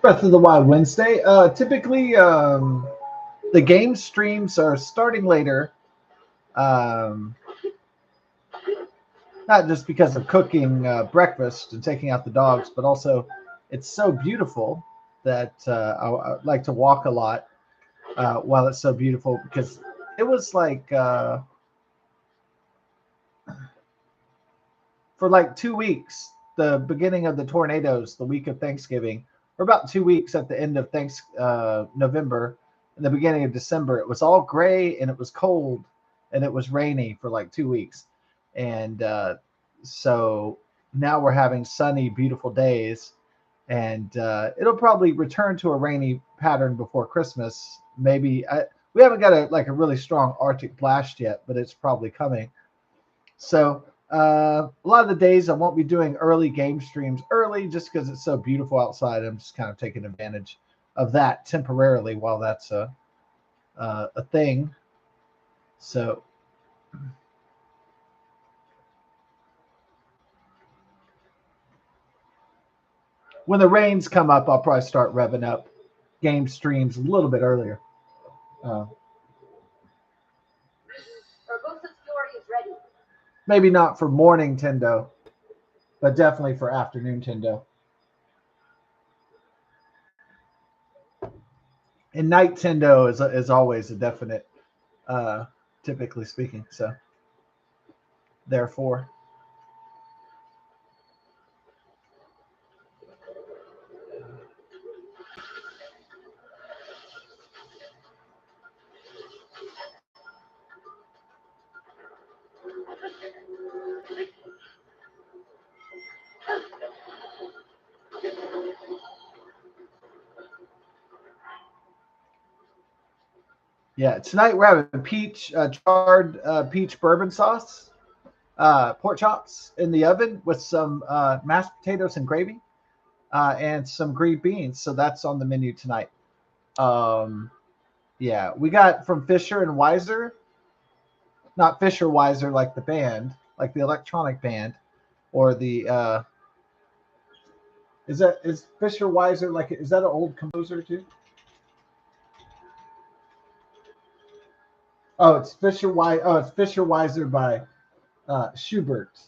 Breath of the Wild Wednesday. Typically, the game streams are starting later. Um, Not just because of cooking breakfast and taking out the dogs, but also it's so beautiful that I like to walk a lot while it's so beautiful because it was like for like 2 weeks, the beginning of the tornadoes, the week of Thanksgiving, or about 2 weeks at the end of November and the beginning of December, it was all gray and it was cold and it was rainy for like 2 weeks. And so now we're having sunny, beautiful days. And it'll probably return to a rainy pattern before Christmas. We haven't got a really strong Arctic blast yet, but it's probably coming. So a lot of the days I won't be doing early game streams early just because it's so beautiful outside. I'm just kind of taking advantage of that temporarily while that's a thing. So when the rains come up, I'll probably start revving up game streams a little bit earlier. Uh, Maybe not for morning Tendo, but definitely for afternoon Tendo. And night Tendo is always a definite, typically speaking. So therefore. Yeah, tonight we're having charred peach bourbon sauce, pork chops in the oven with some mashed potatoes and gravy, and some green beans. So that's on the menu tonight. Um, yeah, we got from Fisher and Weiser, not Fisher Weiser like the band, like the electronic band, or the is Fisher Weiser like is that an old composer too? It's Fisher Weiser by Schubert.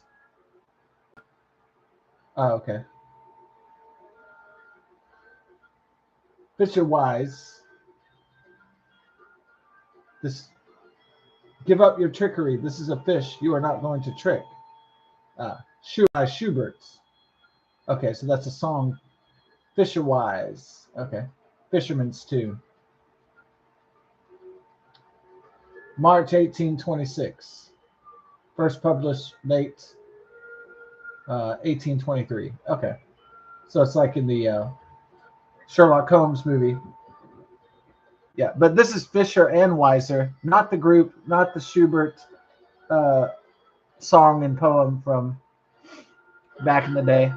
Oh, okay. Fisher Wise. This Give up your trickery. This is a fish you are not going to trick. By Schubert. Okay, so that's a song. Fisher Wise. Okay. Fisherman's Tune. March 1826. First published late 1823. Okay. So it's like in the Sherlock Holmes movie. Yeah, but this is Fisher and Weiser, not the group, not the Schubert uh, song and poem from back in the day.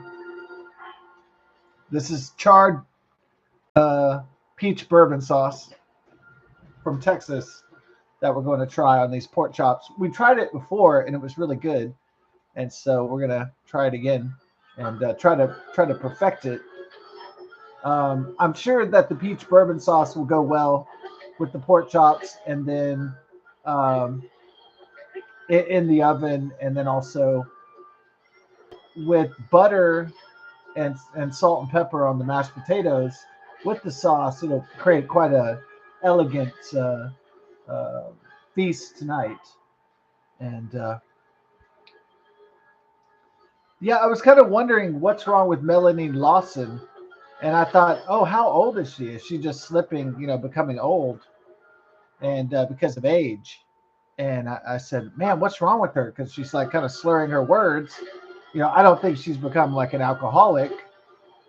This is charred peach bourbon sauce from Texas that we're going to try on these pork chops. We tried it before and it was really good, and so we're gonna try it again and try to perfect it. I'm sure that the peach bourbon sauce will go well with the pork chops, and then um, in the oven, and then also with butter and salt and pepper on the mashed potatoes with the sauce. It'll create quite a elegant uh, feast tonight. And yeah, I was kind of wondering what's wrong with Melanie Lawson, and I thought, oh, how old is she? Is she just slipping, becoming old, and because of age? And I said, man, what's wrong with her? Because she's like kind of slurring her words. I don't think she's become like an alcoholic.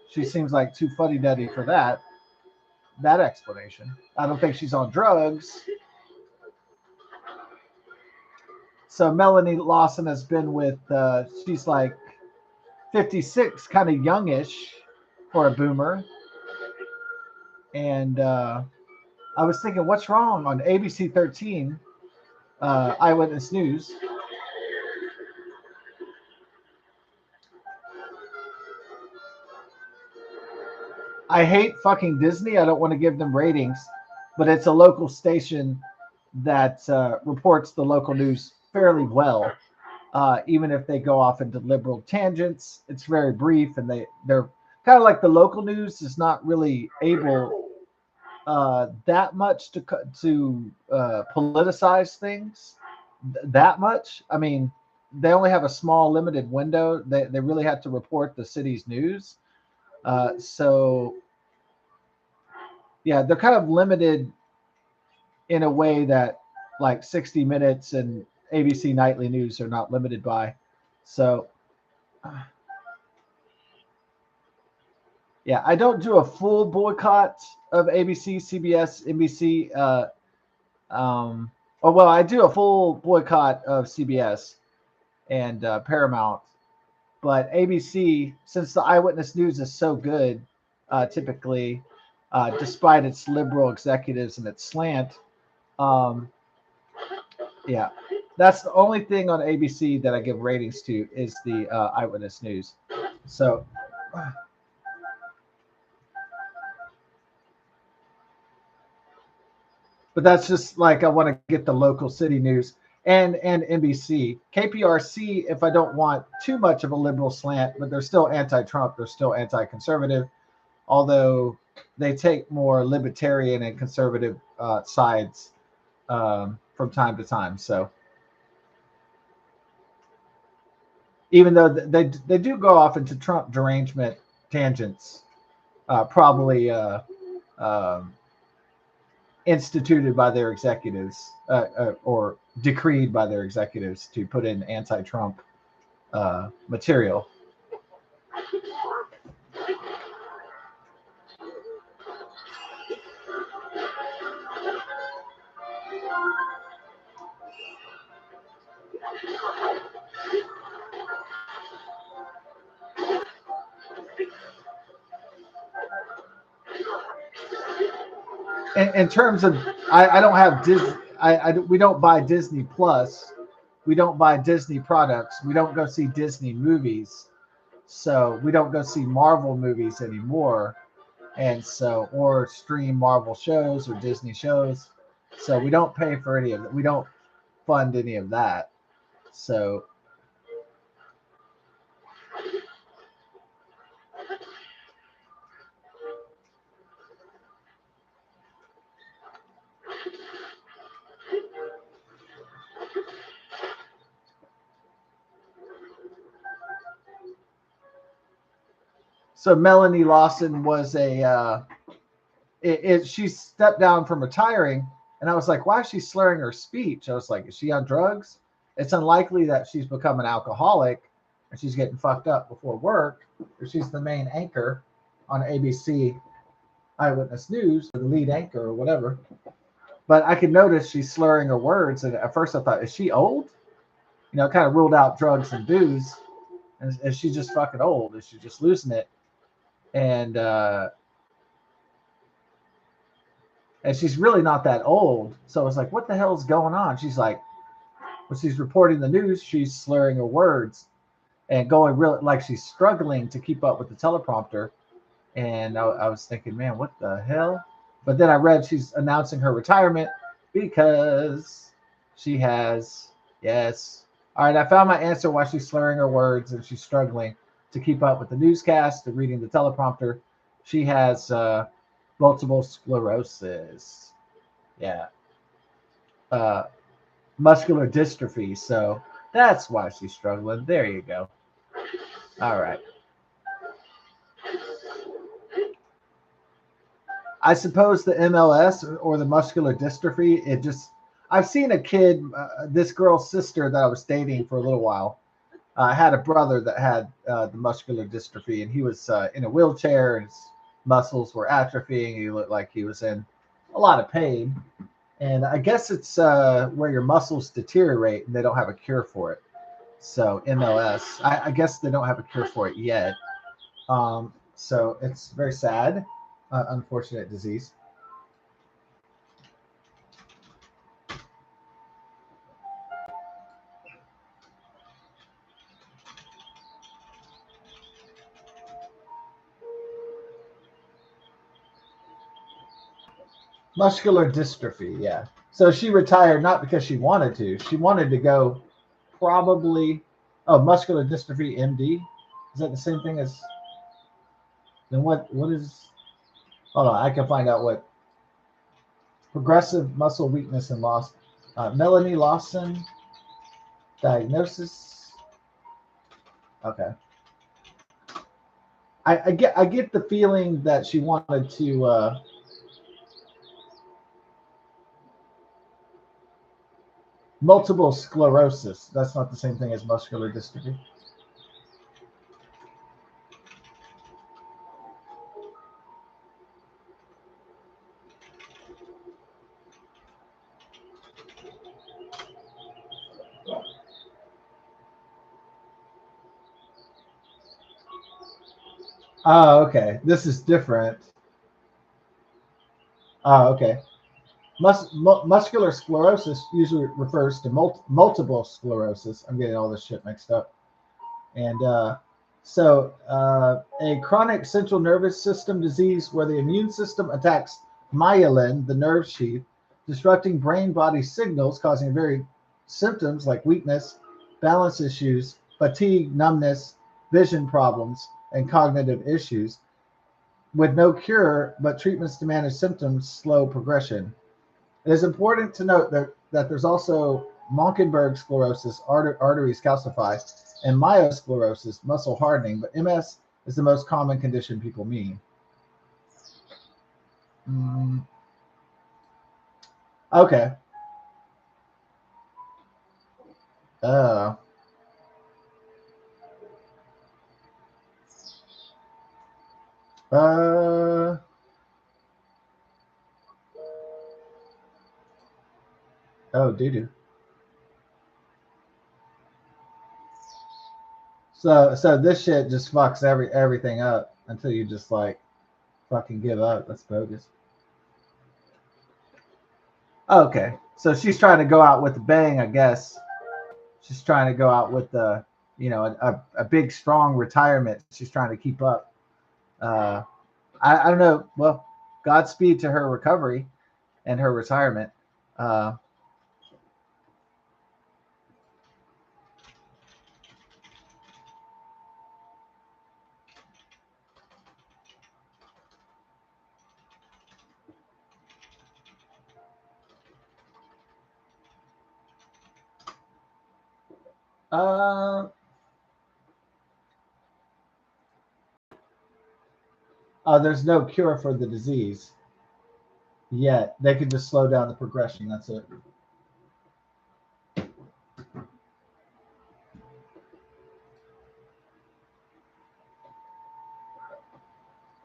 She seems like too fuddy duddy for that explanation. I don't think she's on drugs. So Melanie Lawson has been with, she's like 56, kind of youngish, for a boomer. And I was thinking, what's wrong on ABC 13, Eyewitness News? I hate fucking Disney. I don't want to give them ratings, but it's a local station that reports the local news fairly well. Even if they go off into liberal tangents, it's very brief, and they're kind of like the local news is not really able that much to politicize things that much. I mean, they only have a small limited window. They really have to report the city's news. So yeah, they're kind of limited in a way that like 60 Minutes and ABC Nightly News are not limited by. So yeah, I don't do a full boycott of ABC, CBS, NBC. Oh well, I do a full boycott of CBS and Paramount, but ABC, since the Eyewitness News is so good, typically, despite its liberal executives and its slant, um, yeah, that's the only thing on ABC that I give ratings to is the Eyewitness News. So, but that's just like I want to get the local city news and NBC, KPRC. If I don't want too much of a liberal slant, but they're still anti-Trump, they're still anti-conservative, although they take more libertarian and conservative sides from time to time. So even though they do go off into Trump derangement tangents, probably instituted by their executives or decreed by their executives to put in anti-Trump material. In terms of, I don't have Disney. We don't buy Disney Plus. We don't buy Disney products. We don't go see Disney movies. So we don't go see Marvel movies anymore. And so, or stream Marvel shows or Disney shows. So we don't pay for any of it. We don't fund any of that. So Melanie Lawson was she stepped down from retiring, and I was like, why is she slurring her speech? I was like, is she on drugs? It's unlikely that she's become an alcoholic and she's getting fucked up before work, or she's the main anchor on ABC Eyewitness News, or the lead anchor or whatever. But I could notice she's slurring her words, and at first I thought, is she old? You know, kind of ruled out drugs and booze. And is she just fucking old? Is she just losing it? And she's really not that old. So I was like, what the hell is going on? She's like, when she's reporting the news, she's slurring her words and going real like she's struggling to keep up with the teleprompter. And I was thinking, man, what the hell? But then I read she's announcing her retirement because she has, yes. All right, I found my answer why she's slurring her words and she's struggling to keep up with the newscast and reading the teleprompter. She has multiple sclerosis. Yeah. Muscular dystrophy. So that's why she's struggling. There you go. All right. I suppose the MLS or the muscular dystrophy, it just, I've seen a kid, this girl's sister that I was dating for a little while, had a brother that had the muscular dystrophy, and he was in a wheelchair, and his muscles were atrophying. He looked like he was in a lot of pain. And I guess it's where your muscles deteriorate and they don't have a cure for it. So MLS, I guess they don't have a cure for it yet. So it's very sad, unfortunate disease. Muscular dystrophy, yeah. So she retired not because she wanted to. She wanted to go probably. Oh, muscular dystrophy, MD. Is that the same thing as? Then what is? Hold on, I can find out what progressive muscle weakness and loss. Melanie Lawson diagnosis. Okay, I get the feeling that she wanted to. Multiple sclerosis. That's not the same thing as muscular dystrophy. Oh, okay. This is different. Oh, okay. Muscular sclerosis usually refers to multiple sclerosis. I'm getting all this shit mixed up. And a chronic central nervous system disease where the immune system attacks myelin, the nerve sheath, disrupting brain body signals, causing very symptoms like weakness, balance issues, fatigue, numbness, vision problems, and cognitive issues, with no cure, but treatments to manage symptoms slow progression. It is important to note that there's also Monkenberg sclerosis, arteries calcify, and myosclerosis, muscle hardening, but MS is the most common condition people mean. Mm, okay. Uh, uh, oh, doo doo. So this shit just fucks everything up until you just like fucking give up. That's bogus. Okay, so she's trying to go out with a bang, I guess. She's trying to go out with the, a big strong retirement. She's trying to keep up. Uh, I don't know. Well, Godspeed to her recovery and her retirement. Uh, uh, there's no cure for the disease yet. They can just slow down the progression. That's it.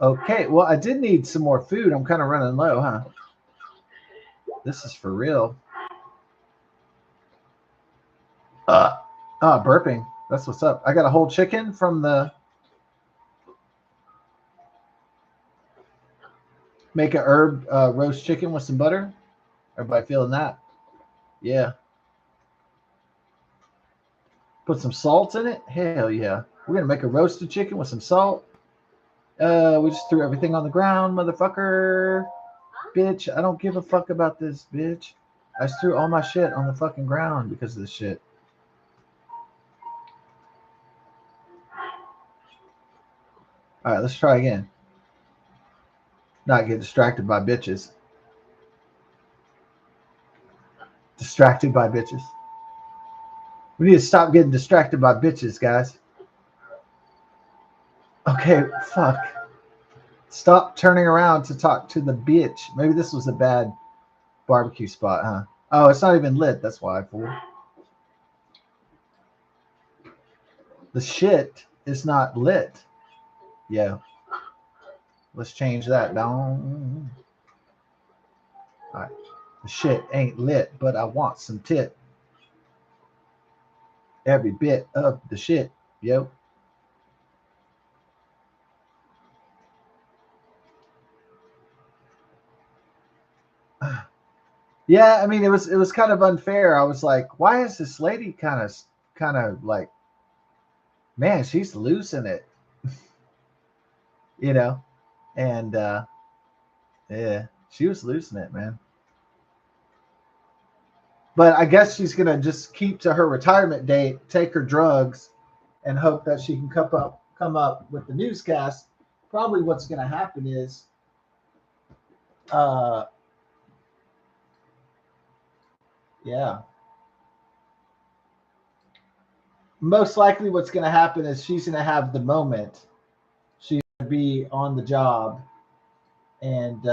Okay. Well, I did need some more food. I'm kind of running low, huh? This is for real. Burping. That's what's up. I got a whole chicken from the make a herb roast chicken with some butter. Everybody feeling that? Yeah. Put some salt in it. Hell yeah. We're gonna make a roasted chicken with some salt. We just threw everything on the ground, motherfucker. Bitch, I don't give a fuck about this, bitch. I just threw all my shit on the fucking ground because of this shit. All right, let's try again. Not get distracted by bitches. Distracted by bitches. We need to stop getting distracted by bitches, guys. Okay, fuck. Stop turning around to talk to the bitch. Maybe this was a bad barbecue spot, huh? Oh, it's not even lit. That's why, fool. The shit is not lit. Yeah. Let's change that down. All right. The shit ain't lit, but I want some tit. Every bit of the shit, yo. Yeah, I mean it was kind of unfair. I was like, why is this lady kind of like, man, she's losing it, you know? And yeah, she was losing it, man. But I guess she's gonna just keep to her retirement date, take her drugs, and hope that she can come up with the newscast. Probably what's gonna happen is, uh, yeah, most likely what's gonna happen is she's gonna have the moment. She's gonna be on the job, and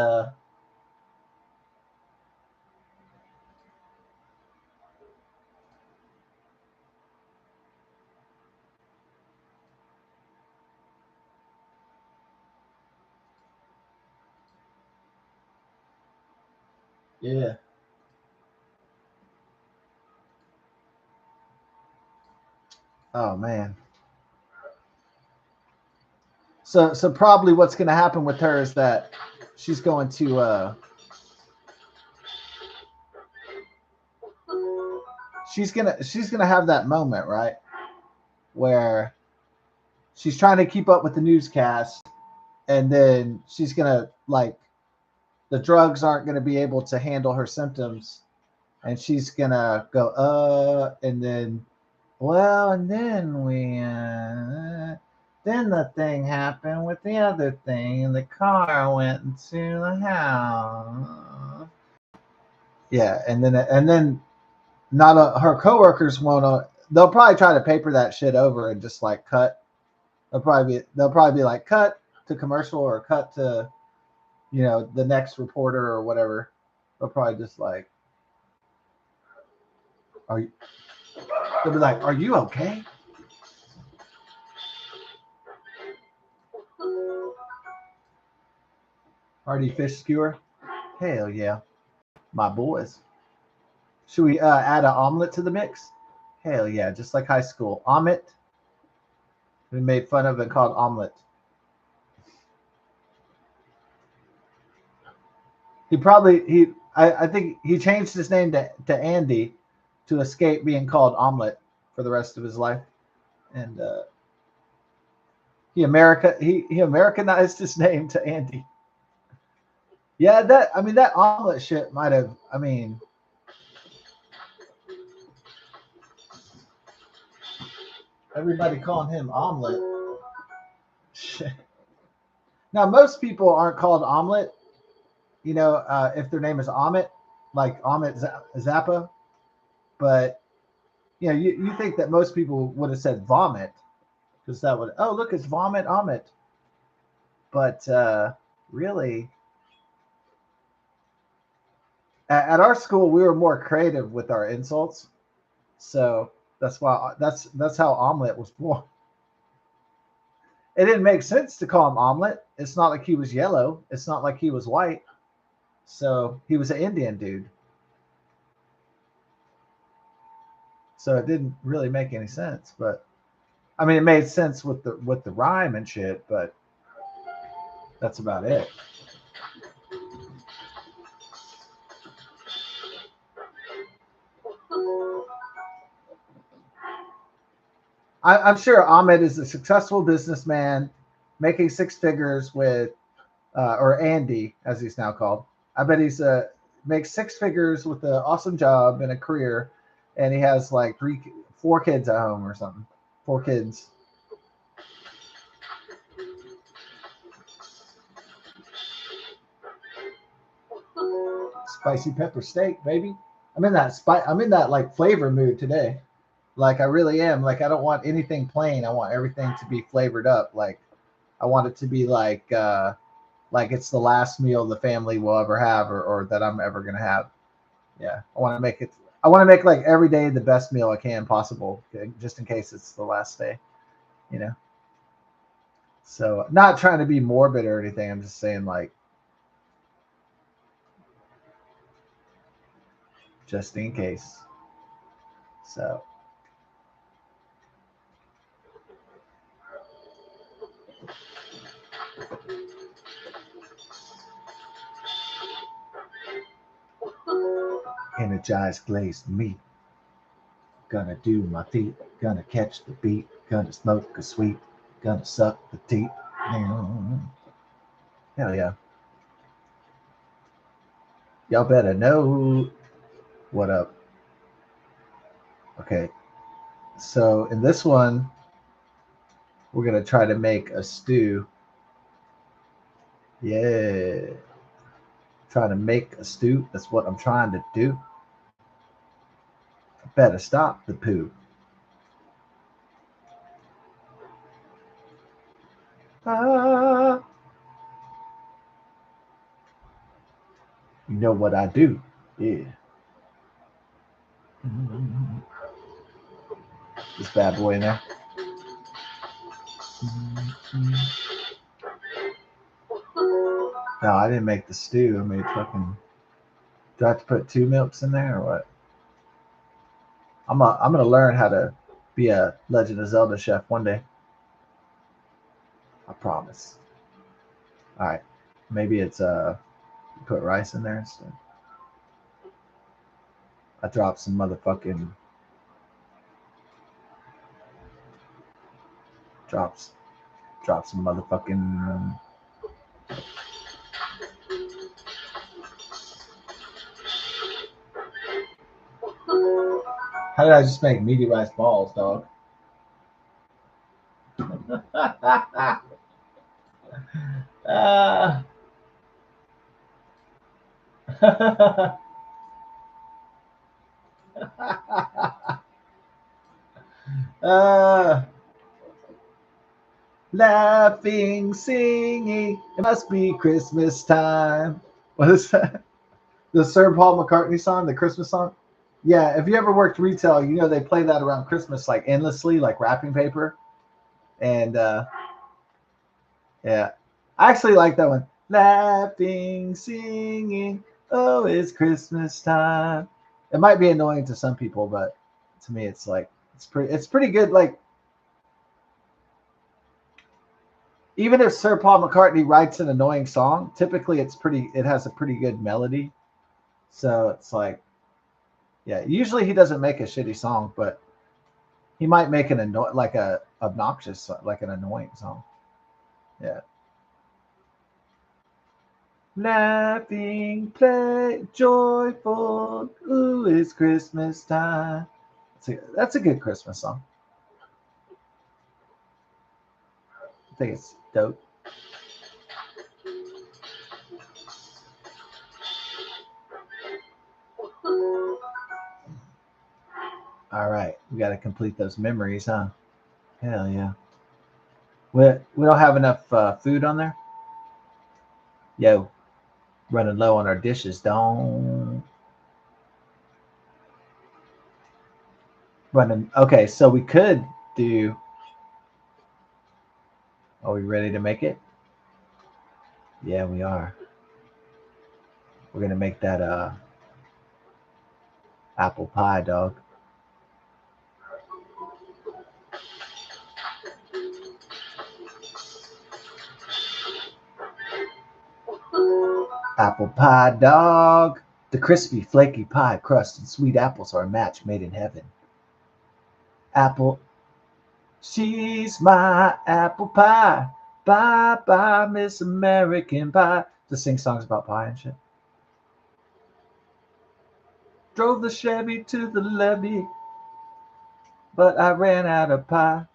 yeah. Oh man. So probably what's gonna happen with her is that she's going to she's gonna have that moment, right, where she's trying to keep up with the newscast, and then she's gonna like, the drugs aren't gonna be able to handle her symptoms, and she's gonna go and then, well, and then the thing happened with the other thing, and the car went into the house. Yeah, and then not her coworkers won't. They'll probably try to paper that shit over and just like cut. They'll probably be like, cut to commercial, or cut to, the next reporter or whatever. They'll probably just like, are you, they'll be like, are you okay? Hearty fish skewer? Hell yeah, my boys. Should we add an omelet to the mix? Hell yeah, just like high school. Omelet. We made fun of and called omelet. I think he changed his name to Andy to escape being called omelet for the rest of his life. And he Americanized his name to Andy. Yeah, that omelet shit might have, everybody calling him omelet. Shit. Now most people aren't called omelet, if their name is Amit, like Amit Zappa. But you think that most people would have said vomit, because that would, oh look, it's vomit Amit. But really, at our school we were more creative with our insults, so that's how omelet was born. It didn't make sense to call him omelet. It's not like he was yellow. It's not like he was white. So he was an Indian dude. So it didn't really make any sense. But it made sense with the rhyme and shit. But that's about it. I'm sure Ahmed is a successful businessman, making six figures with, or Andy as he's now called. I bet he's makes six figures with an awesome job and a career, and he has like 4 kids at home or something. 4 kids. Spicy pepper steak, baby. I'm in that like flavor mood today. Like I really am. Like I don't want anything plain. I want everything to be flavored up. Like I want it to be like it's the last meal the family will ever have, or that I'm ever gonna have. Yeah, I want to make it. I want to make like every day the best meal I can possible, just in case it's the last day. You know. So not trying to be morbid or anything. I'm just saying like, just in case. So Energized glazed meat. Gonna do my feet. Gonna catch the beat. Gonna smoke a sweet. Gonna suck the teeth. Hell yeah. Y'all better know what up. Okay. So in this one, we're gonna try to make a stew. Yeah. Trying to make a stew. That's what I'm trying to do. Better stop the poo. Ah, you know what I do. Yeah. This bad boy in there. No, I didn't make the stew. I made fucking. Do I have to put 2 milks in there or what? I'm gonna learn how to be a Legend of Zelda chef one day. I promise. All right. Maybe it's put rice in there instead. I dropped some motherfucking drops drop some motherfucking how did I just make meaty rice balls, dog? uh, uh, laughing, singing, it must be Christmas time. What is that? The Sir Paul McCartney song, the Christmas song? Yeah, if you ever worked retail, you know they play that around Christmas like endlessly, like wrapping paper. And yeah, I actually like that one. Laughing, singing, oh, it's Christmas time. It might be annoying to some people, but to me, it's like it's pretty good. Like even if Sir Paul McCartney writes an annoying song, typically it has a pretty good melody. So it's like, yeah, usually he doesn't make a shitty song, but he might make like a obnoxious, like an annoying song. Yeah. Laughing, play, joyful, ooh, it's Christmas time. That's a good Christmas song. I think it's dope. All right, we got to complete those memories, huh? Hell yeah. We don't have enough food on there. Yo, running low on our dishes. Don't running. Okay, so we could do. Are we ready to make it? Yeah, we are. We're gonna make that apple pie, dog. Apple pie, dog. The crispy, flaky pie crust and sweet apples are a match made in heaven. Apple, she's my apple pie. Bye bye, Miss American Pie. To sing songs about pie and shit. Drove the Chevy to the levee, but I ran out of pie.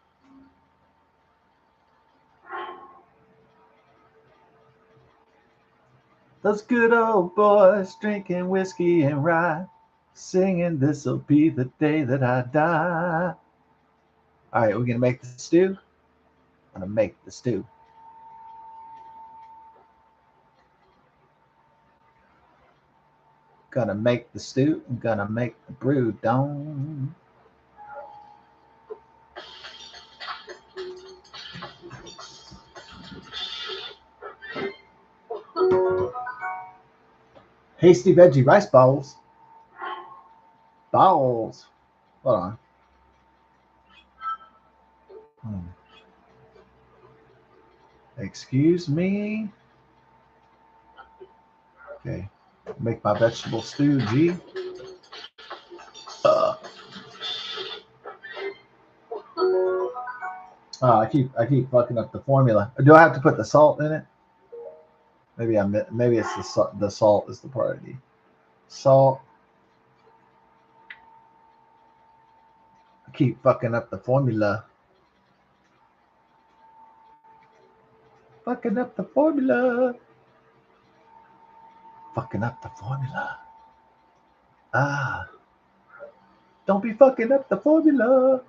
Those good old boys drinking whiskey and rye, singing this'll be the day that I die. All right, we're gonna make the stew. I'm gonna make the stew. Gonna make the stew. I'm gonna make the brew. Don't. Hasty veggie rice balls. Balls. Hold on. Hmm. Excuse me. Okay. Make my vegetable stew, G. Oh, I keep fucking up the formula. Do I have to put the salt in it? Maybe it's the salt is the part I need. Salt. I keep fucking up the formula. Fucking up the formula. Fucking up the formula. Ah. Don't be fucking up the formula.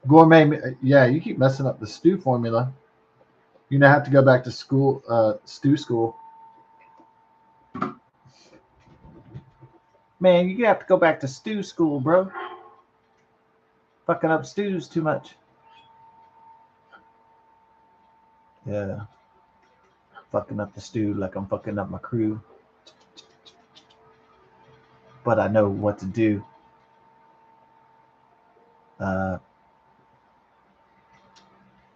Gourmet. Yeah, you keep messing up the stew formula. You're gonna have to go back to school, stew school. Man, you're gonna have to go back to stew school, bro. Fucking up stews too much. Yeah. Fucking up the stew like I'm fucking up my crew. But I know what to do.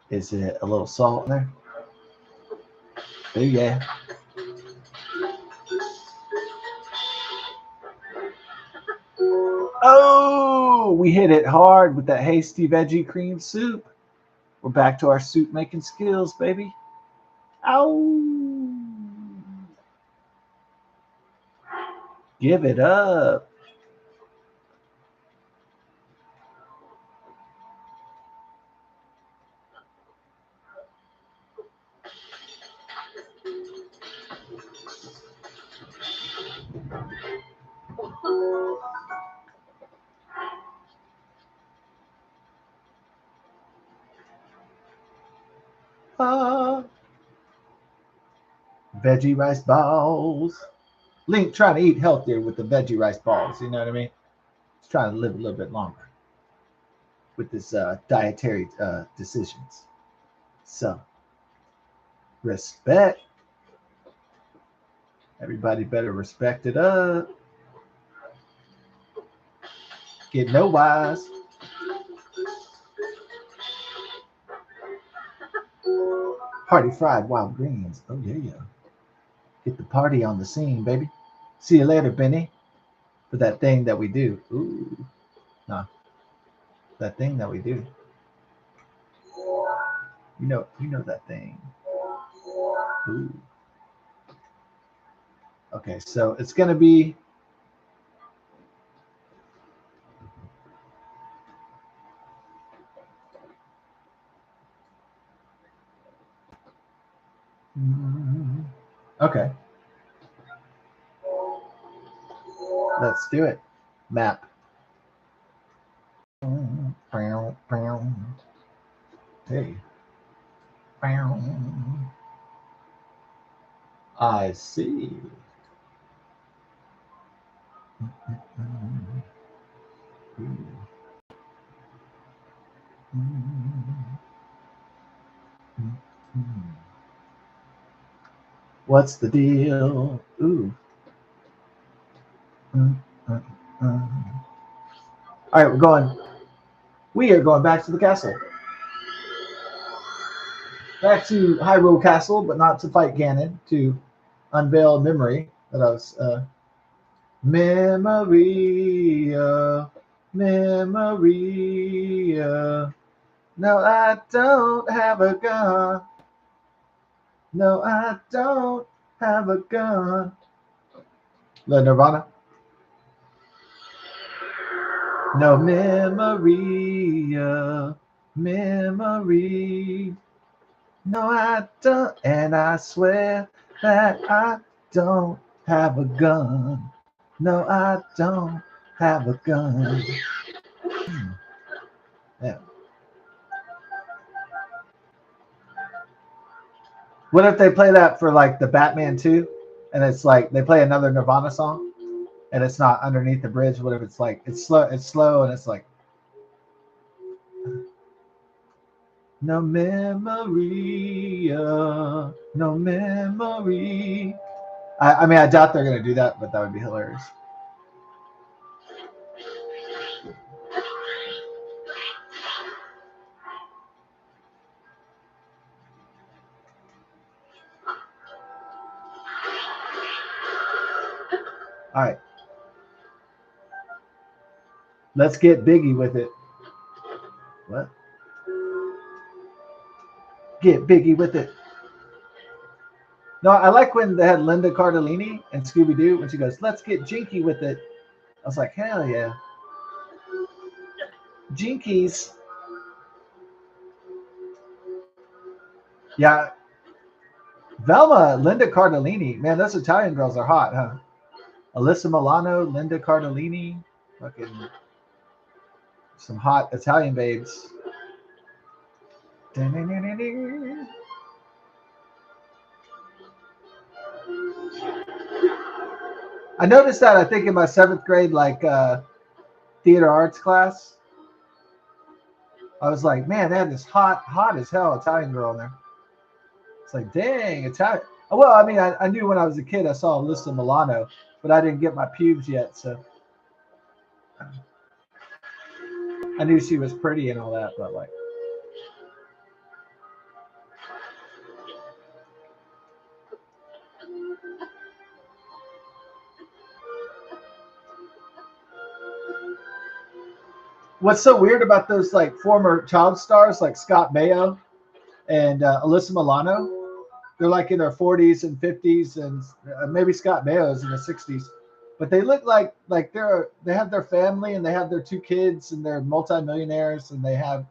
Is it a little salt in there? Oh, yeah. Oh, we hit it hard with that hasty veggie cream soup. We're back to our soup making skills, baby. Ow. Give it up. Veggie rice balls. Link trying to eat healthier with the veggie rice balls. You know what I mean? He's trying to live a little bit longer with his dietary decisions. So, respect. Everybody better respect it up. Get no wise. Party fried wild greens. Oh, yeah. Get the party on the scene, baby. See you later, Benny. For that thing that we do. Ooh. Nah. That thing that we do. You know that thing. Ooh. Okay, so it's gonna be okay. Let's do it. Map. Hey. I see. What's the deal? Ooh. All right, we're going. We are going back to the castle. Back to Hyrule Castle, but not to fight Ganon, to unveil a memory that I was. Memoria, Memoria. No, I don't have a gun. No, I don't have a gun. The Nirvana. No Memoria, memory. No, I don't, and I swear that I don't have a gun. No, I don't have a gun. Yeah. What if they play that for like the Batman 2? And it's like they play another Nirvana song and it's not underneath the bridge. What if it's like it's slow and it's like no memory, no memory. I mean, I doubt they're gonna do that, but that would be hilarious. All right. Let's get Biggie with it. What? Get Biggie with it. No, I like when they had Linda Cardellini and Scooby Doo when she goes, "Let's get Jinky with it." I was like, hell yeah. Jinkies. Yeah. Velma, Linda Cardellini. Man, those Italian girls are hot, huh? Alyssa Milano, Linda Cardellini. Fucking some hot Italian babes. I noticed that I think in my 7th grade, like theater arts class, I was like, man, they had this hot as hell Italian girl in there. It's like, dang, Italian. Well, I mean, I knew when I was a kid I saw Alyssa Milano, but I didn't get my pubes yet, so I knew she was pretty and all that, but like, what's so weird about those like former child stars like Scott Baio and Alyssa Milano? They're like in their 40s and 50s, and maybe Scott Baio is in the 60s, but they look like they have their family and they have their 2 kids and they're multimillionaires and they have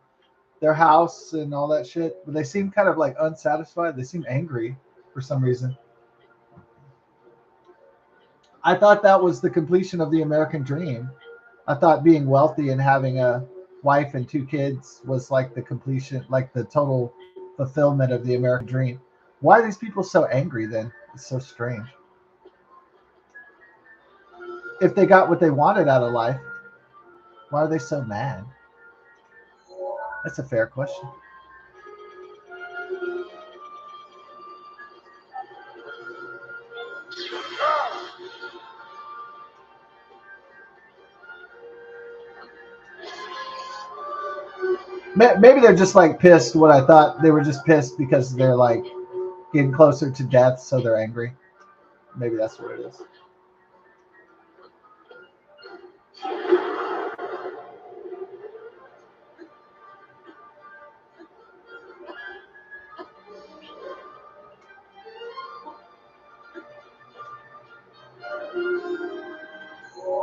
their house and all that shit. But they seem kind of like unsatisfied. They seem angry for some reason. I thought that was the completion of the American dream. I thought being wealthy and having a wife and 2 kids was like the completion, like the total fulfillment of the American dream. Why are these people so angry then? It's so strange. If they got what they wanted out of life, why are they so mad? That's a fair question. Maybe they're just like pissed. What I thought they were just pissed because they're like getting closer to death, so they're angry. Maybe that's what it is.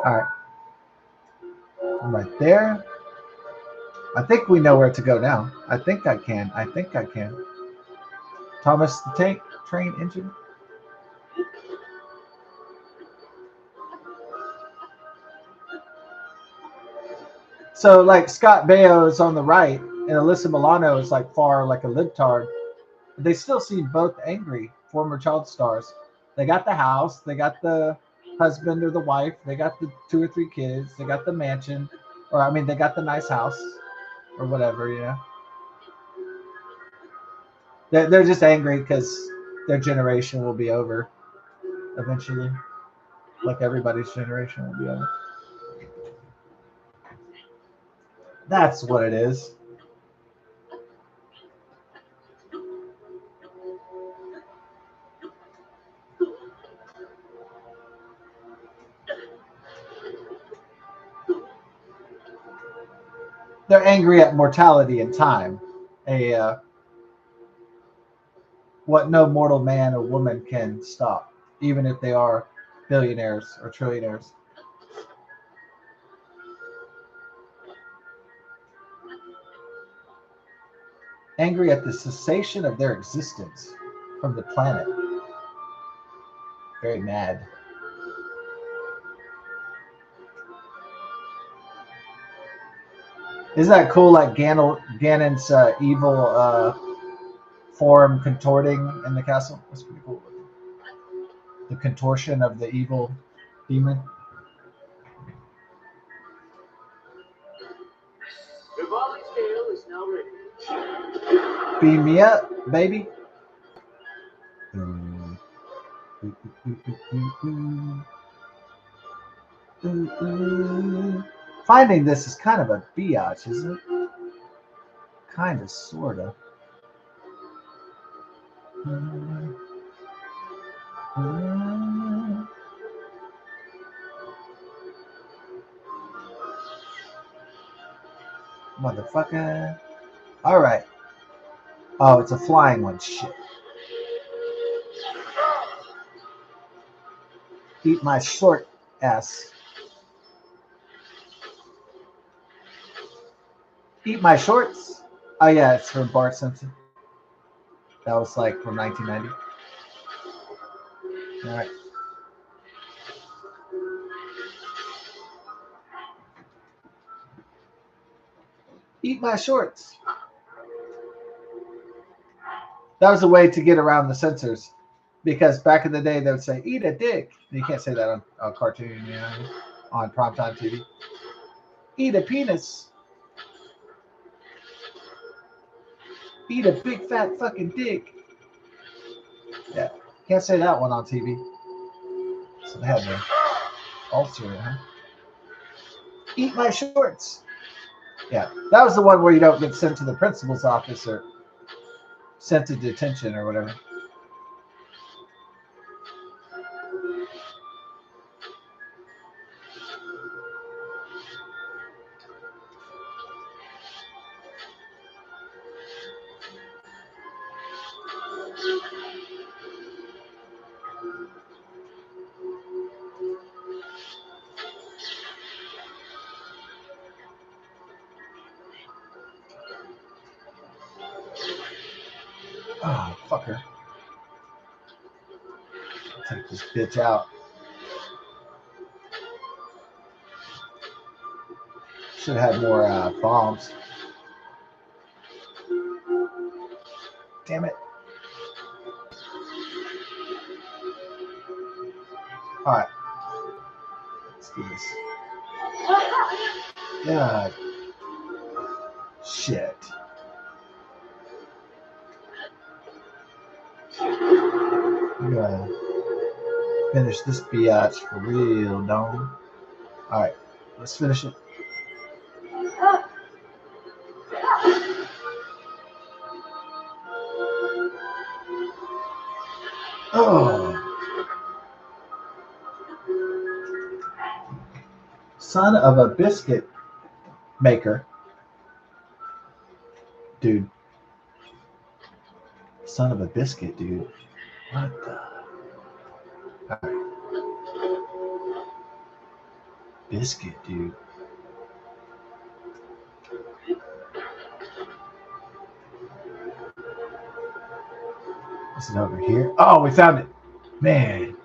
All right, I'm right there. I think we know where to go now. I think I can. I think I can. Thomas the Tank Train Engine. So like Scott Baio is on the right, and Alyssa Milano is like far like a libtard. But they still seem both angry. Former child stars. They got the house. They got the husband or the wife. They got the 2 or 3 kids. They got the mansion, or I mean, they got the nice house or whatever. You know, they're just angry because their generation will be over eventually. Like everybody's generation will be over. That's what it is. They're angry at mortality and time, a what no mortal man or woman can stop, even if they are billionaires or trillionaires. Angry at the cessation of their existence from the planet. Very mad. Isn't that cool? Like Ganon's evil form contorting in the castle. That's pretty cool. The contortion of the evil demon. Rivali's tale is now ready. Beam me up, baby. Finding this is kind of a biatch, isn't it? Kind of, sort of. Motherfucker. All right. Oh, it's a flying one. Shit. Eat my short ass. Eat my shorts. Oh yeah, it's from Bart Simpson. That was like from 1990. All right. Eat my shorts. That was a way to get around the censors, because back in the day they would say "eat a dick." You can't say that on a cartoon, you know, on primetime TV. Eat a penis. Eat a big fat fucking dick. Yeah, can't say that one on TV. So they had to alter it, huh? Eat my shorts. Yeah, that was the one where you don't get sent to the principal's office or sent to detention or whatever. Oh, fucker. Take this bitch out. Should have had more bombs. Damn it. All right. Let's do this. Yeah. Shit. I'm gonna finish this biatch for real, dome. All right. Let's finish it. Oh. Son of a biscuit maker. Dude. Son of a biscuit, dude. What the? All right. Biscuit, dude. Is it over here? Oh, we found it. Man.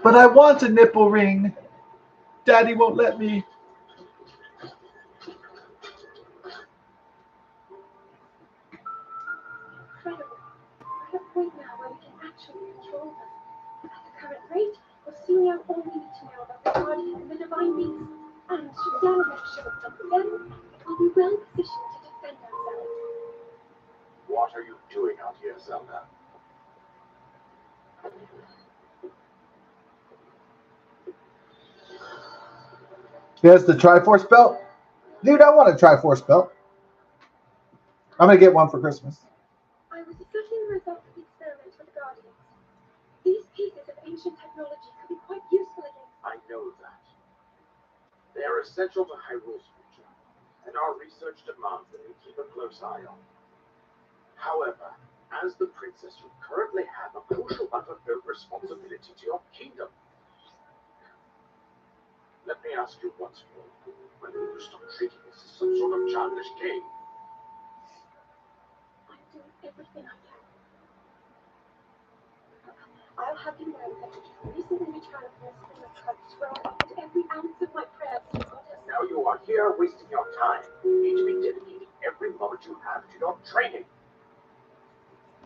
But I want a nipple ring. Daddy won't let me. Incredible. We're at a point now where we can actually control them. At the current rate, we'll soon learn all we need to know about the Guardian and the Divine Beings. And should Zelda show up again, we'll be well positioned to defend ourselves. What are you doing out here, Zelda? Here's the Triforce belt. Dude, I want a Triforce belt. I'm going to get one for Christmas. I was assessing the results of the experiment with the Guardians. These pieces of ancient technology could be quite useful against. I know that. They are essential to Hyrule's future, and our research demands that we keep a close eye on. However, as the princess, you currently have a crucial unfulfilled responsibility to your kingdom. Let me ask you once more, when will you stop treating this as some sort of childish game? I'm doing everything I can. I'll have you know that the recently returned from the spring of cuts swear I offered every ounce of my prayers to the goddess. Now you are here wasting your time. You need to be dedicating every moment you have to your training.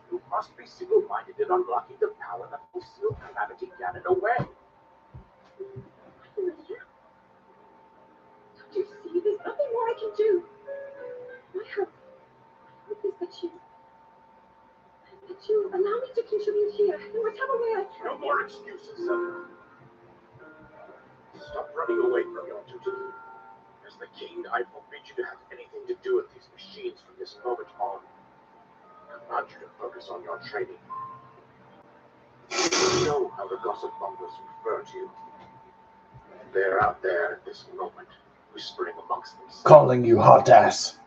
You must be single-minded in unlocking the power that will seal Calamity Ganon away. excuses, Zelda. Stop running away from your duty. As the king, I forbid you to have anything to do with these machines from this moment on. I command you to focus on your training. You know how the gossip mongers refer to you. They're out there at this moment, whispering amongst themselves. Calling you hot ass.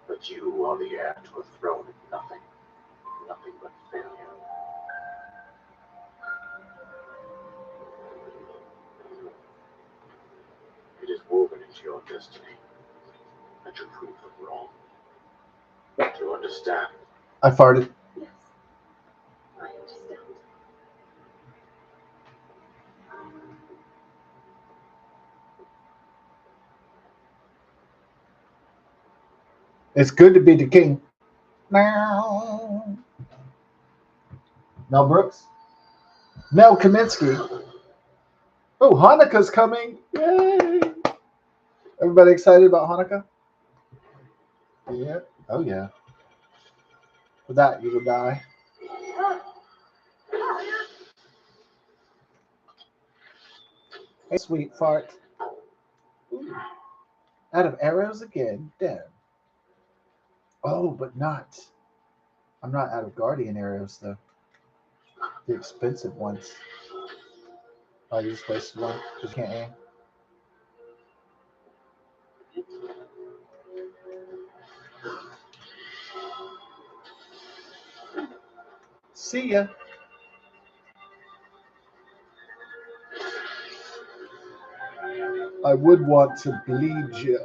But you are the heir to a throne of nothing. Nothing but failure. It is woven into your destiny that you prove them wrong. Do you understand? I farted. Yes, I understand. It's good to be the king. Mel Brooks. Mel Kaminsky. Oh, Hanukkah's coming. Yay. Everybody excited about Hanukkah? Yeah. Oh, yeah. With that, you will die. Hey, sweet fart. Ooh. Out of arrows again. Damn. Oh, but not. I'm not out of guardian arrows, though. The expensive ones. I just wasted one because you can't aim. See ya. I would want to bleed you.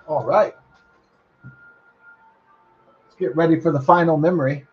All right. Let's get ready for the final memory.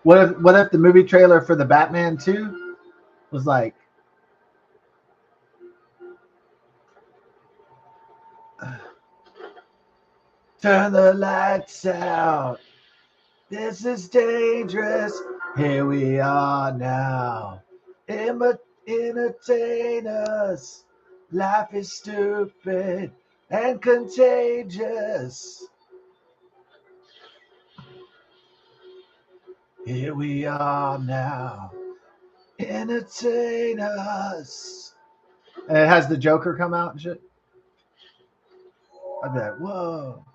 What if the movie trailer for the Batman 2 was like turn the lights out. This is dangerous. Here we are now. Entertain us. Life is stupid and contagious. Here we are now. Entertain us. And it has the Joker come out and shit. I'd be like, whoa.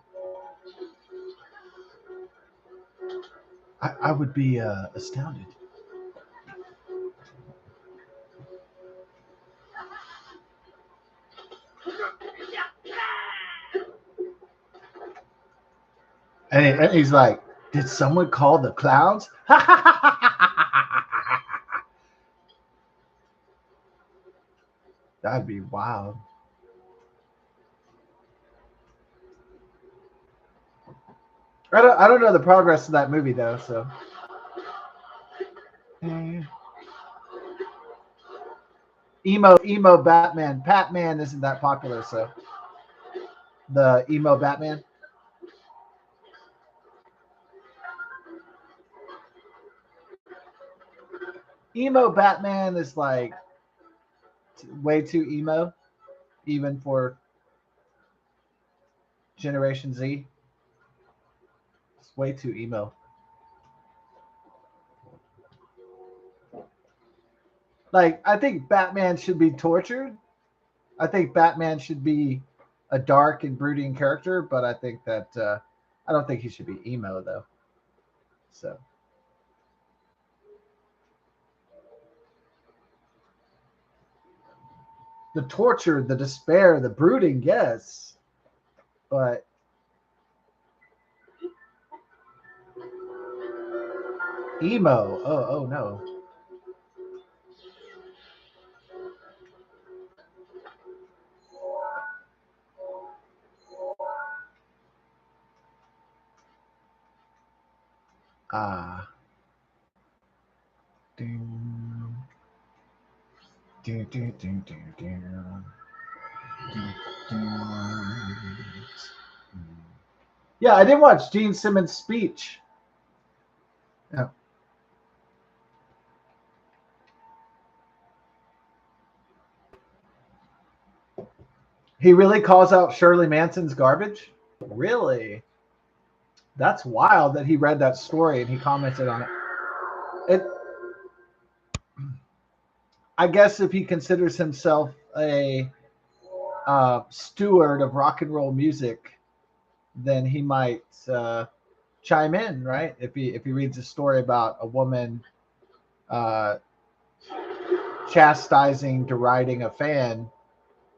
I would be astounded. And he's like, did someone call the clowns? That'd be wild. I don't know the progress of that movie though, so. Emo Batman. Batman isn't that popular, so the emo Batman. Emo Batman is like way too emo, even for Generation Z. It's way too emo. Like, I think Batman should be tortured. I think Batman should be a dark and brooding character, but I think that I don't think he should be emo though. So the torture, the despair, the brooding, yes, but emo. Oh no. Ah. Ding. Ding, ding, ding, ding, ding. Ding, ding. Yeah, I didn't watch Gene Simmons' speech. Yeah. He really calls out Shirley Manson's garbage? Really? That's wild that he read that story and he commented on it. I guess if he considers himself a steward of rock and roll music, then he might chime in, right? If he reads a story about a woman chastising, deriding a fan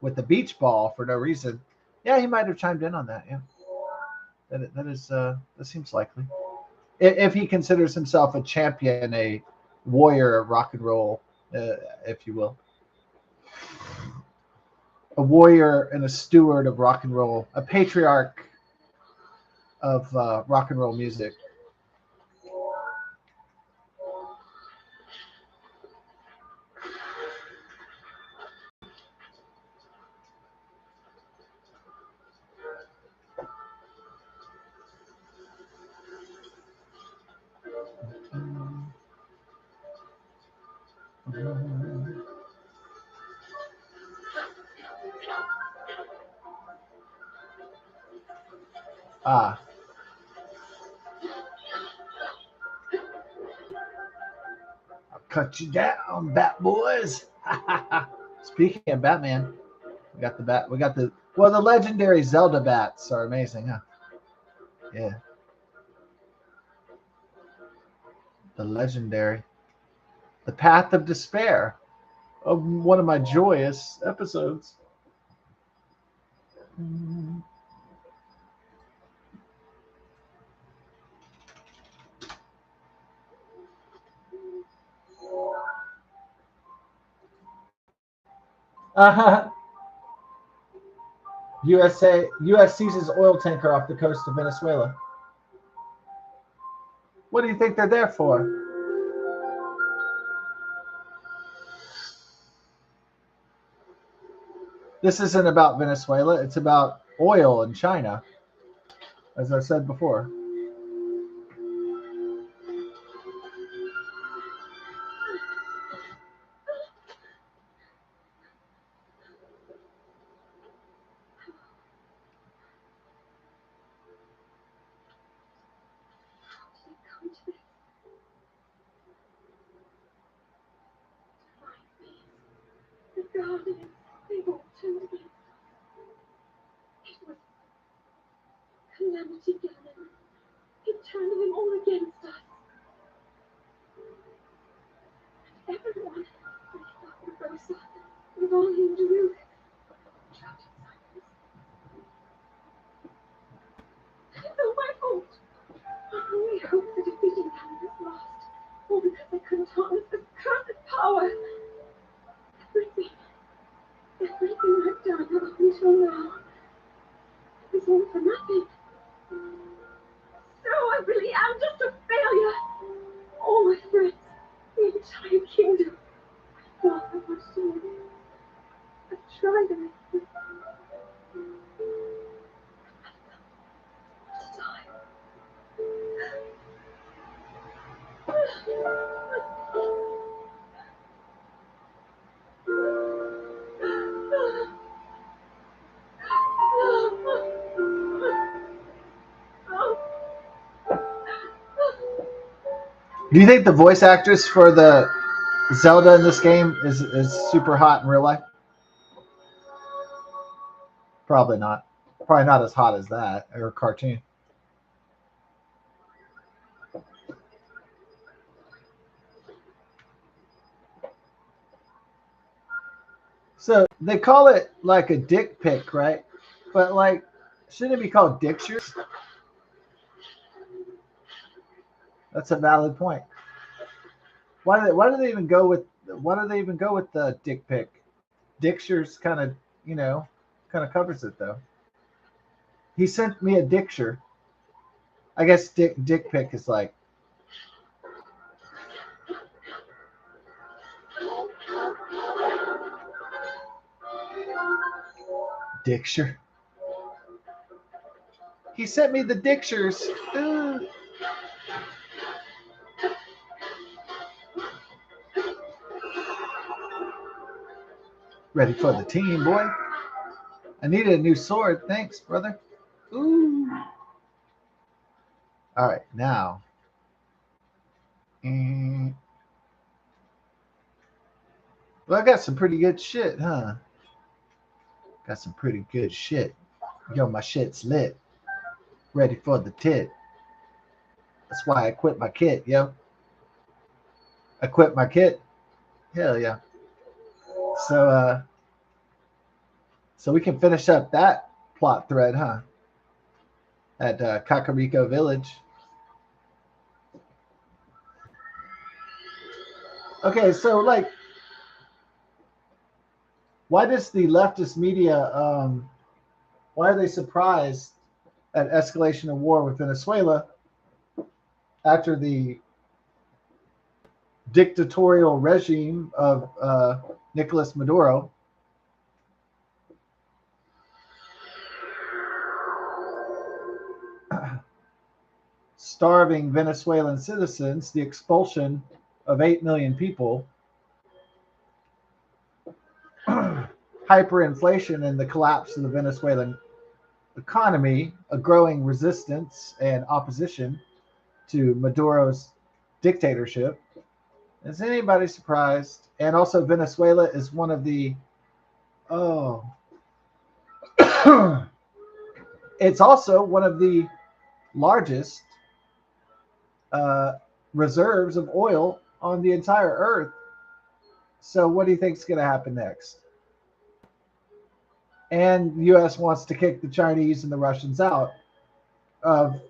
with a beach ball for no reason, yeah, he might have chimed in on that. Yeah, that seems likely. If he considers himself a champion, a warrior of rock and roll, if you will. A warrior and a steward of rock and roll, a patriarch of rock and roll music. Ah. I'll cut you down, Bat Boys. Speaking of Batman, we got the bat. We got the the legendary Zelda bats are amazing, huh? Yeah. The legendary. The Path of Despair. Of one of my joyous episodes. U.S. seizes oil tanker off the coast of Venezuela. What do you think they're there for? This isn't about Venezuela. It's about oil in China, as I said before. guardians, they all turned against us. It was Calamity Ganon. It turned them all against us. And everyone, Rosa, Ronnie and Drew, trapped inside this. It's all my fault. We hoped that defeating Ganon was lost, all because they couldn't harness the cursed power. Everything I've done up until now is all for nothing. So I really am just a failure. All my friends, the entire kingdom, I thought I was so. I've tried everything. To die. Do you think the voice actress for the Zelda in this game is super hot in real life? Probably not. Probably not as hot as that or a cartoon. So they call it like a dick pic, right? But like, shouldn't it be called dictures? That's a valid point. Why do they even go with the dick pic? Dictures kind of kind of covers it though. He sent me a dicture. I guess dick pic is like dicture. He sent me the dictures. Ooh. Ready for the team, boy. I needed a new sword. Thanks, brother. Ooh. All right, now. Well, I got some pretty good shit, huh? Got some pretty good shit. Yo, my shit's lit. Ready for the tit. That's why I quit my kit, yo. I quit my kit. Hell yeah. So we can finish up that plot thread, huh? At Kakariko Village. Okay, so like, why does the leftist media? Why are they surprised at escalation of war with Venezuela after the dictatorial regime of Nicolas Maduro starving Venezuelan citizens, the expulsion of 8 million people, hyperinflation and the collapse of the Venezuelan economy, a growing resistance and opposition to Maduro's dictatorship. Is anybody surprised? And also Venezuela is one of the it's also one of the largest reserves of oil on the entire earth. So what do you think is going to happen next? And the U.S. wants to kick the Chinese and the Russians out of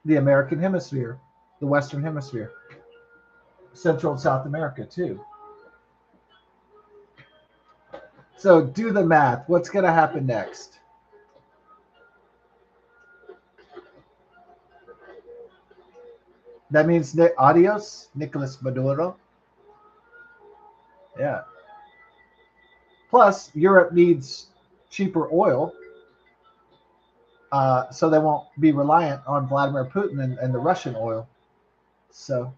the American hemisphere, the Western hemisphere, Central and South America too. So do the math. What's going to happen next? That means adios, Nicolas Maduro. Yeah. Plus, Europe needs cheaper oil, so they won't be reliant on Vladimir Putin and the Russian oil. So,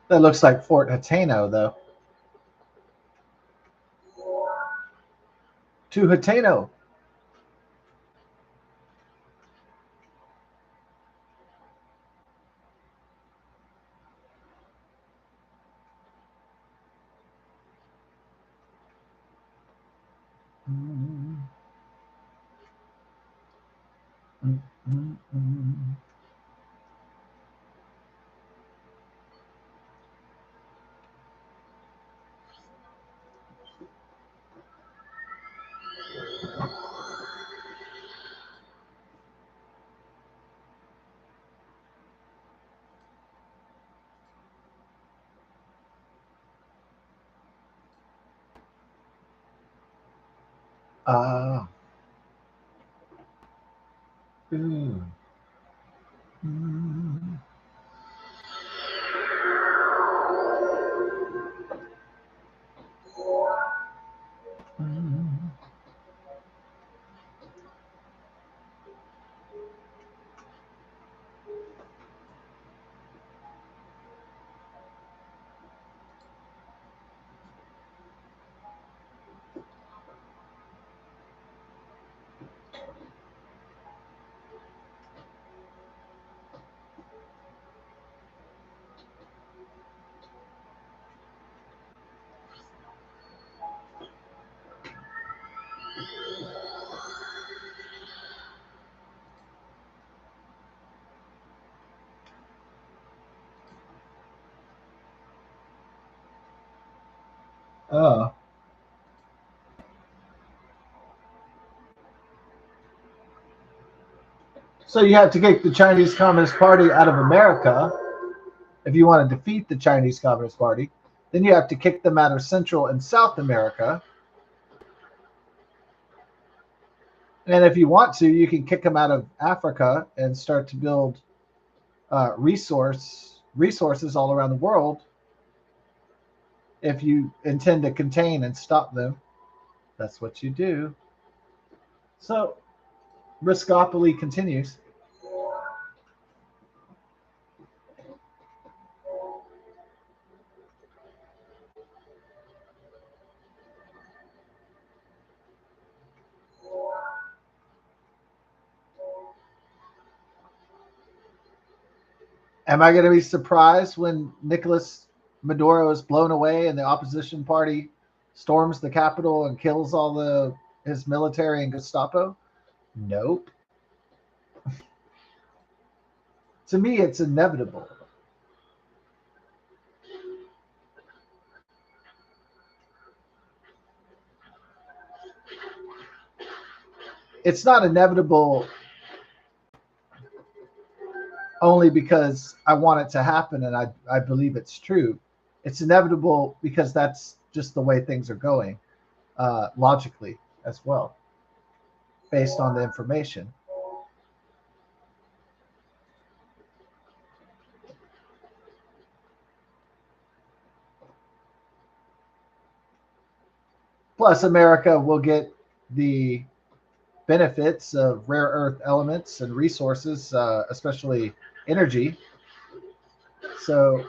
That looks like Fort Hateno, though. To Hateno. Mm, mm, mm, mm. Ah. Ooh. Mm, mm. Oh. So you have to kick the Chinese Communist Party out of America if you want to defeat the Chinese Communist Party. Then you have to kick them out of Central and South America. And if you want to, you can kick them out of Africa and start to build resources all around the world if you intend to contain and stop them. That's what you do. So Riskopoly continues. Am I going to be surprised when Nicolas Maduro is blown away and the opposition party storms the Capitol and kills all his military and Gestapo? Nope. To me, it's inevitable. It's not inevitable only because I want it to happen and I believe it's true. It's inevitable because that's just the way things are going, logically as well, based on the information. Plus, America will get the benefits of rare earth elements and resources, especially energy. So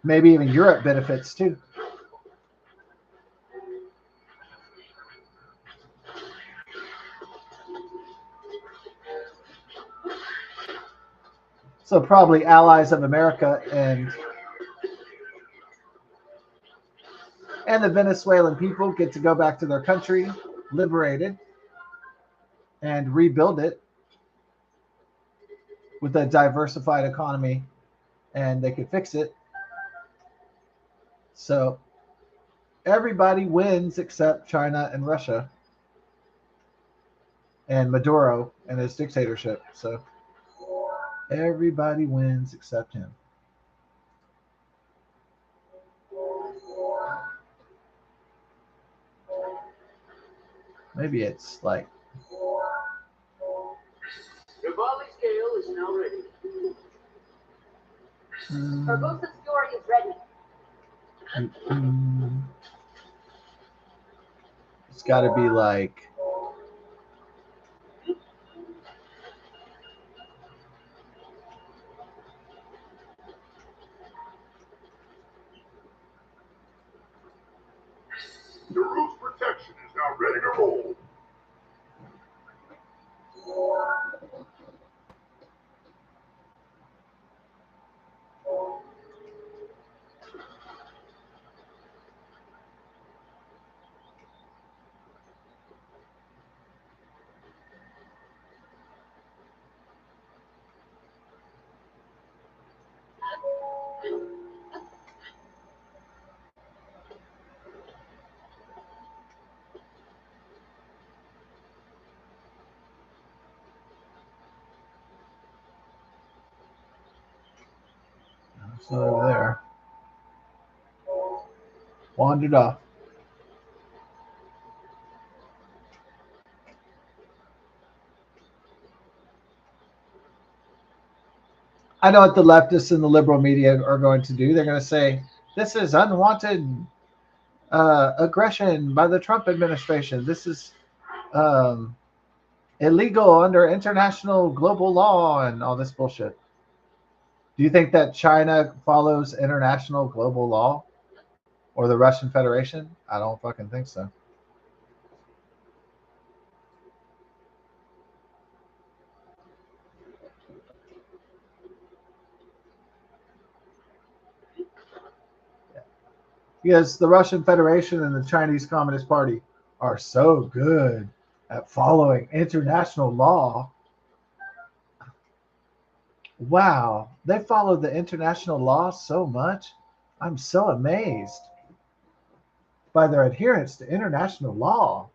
maybe even Europe benefits too. So probably allies of America and the Venezuelan people get to go back to their country, liberated, and rebuild it with a diversified economy, and they could fix it. So everybody wins except China and Russia and Maduro and his dictatorship. So everybody wins except him. Maybe it's like Your volley scale is now ready. Barbosa's story is ready. it's got to be like The roof's protection is now ready to roll. It's not over there. Wandered off. I know what the leftists and the liberal media are going to do. They're going to say this is unwanted aggression by the Trump administration. This is illegal under international global law and all this bullshit. Do you think that China follows international global law or the Russian Federation? I don't fucking think so. Because the Russian Federation and the Chinese Communist Party are so good at following international law. Wow, they follow the international law so much. I'm so amazed by their adherence to international law.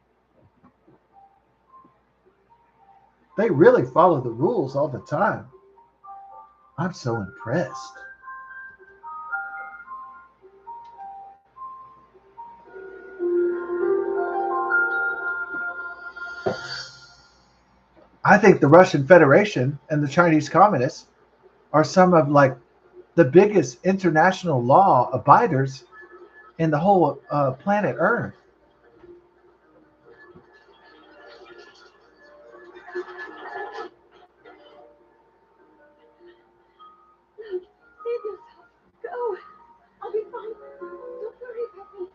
They really follow the rules all the time. I'm so impressed. I think the Russian Federation and the Chinese Communists are some of like the biggest international law abiders in the whole planet Earth. Save yourself. Go. I'll be fine. Don't worry about me.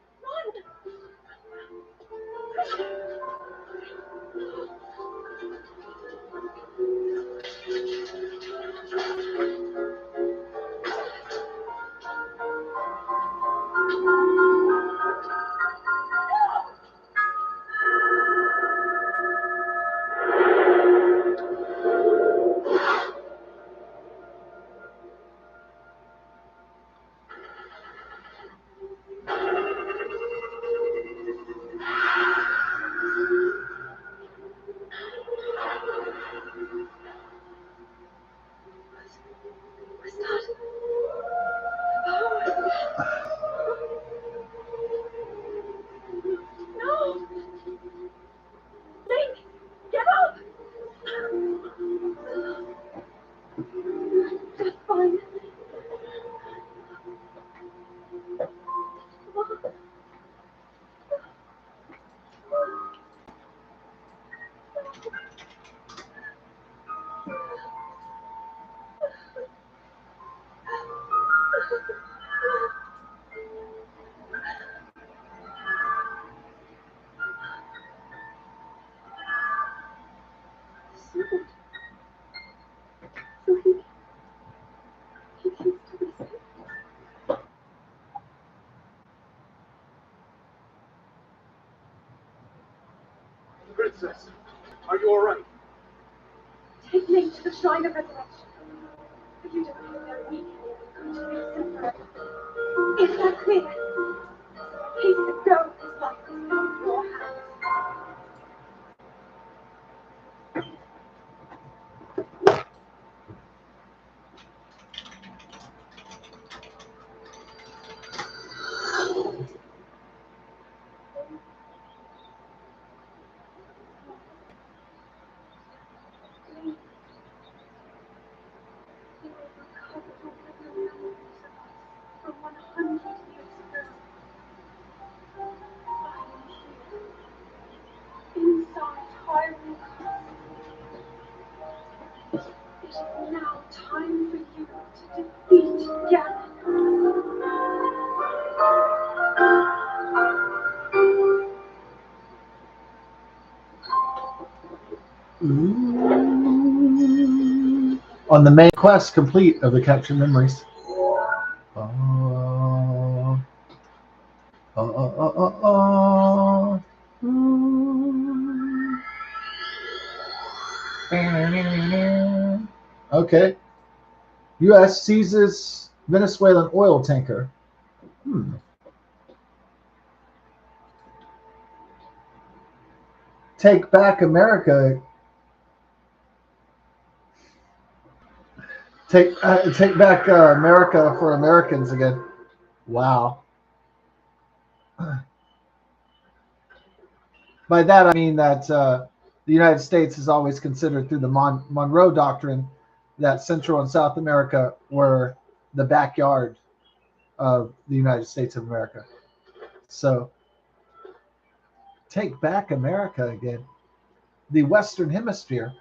Was that? No! Link! Get up! That's fine. Princess, are you alright? Take me to the Shrine of Resurrection. If you don't feel very weak, I'm going to fix him forever. Is that clear? He's the go of his life is now in your hands. You will recover all of your memories of us from 100 years ago. I am here, inside Hyrule Castle. It is now time for you to defeat Ganon. Ooh. On the main quest complete of the Captured Memories. Oh. Ooh. Okay. U.S. seizes Venezuelan oil tanker. Take back America. Take back America for Americans again. Wow. By that I mean that the United States is always considered through the Monroe Doctrine that Central and South America were the backyard of the United States of America. So take back America again. The Western Hemisphere.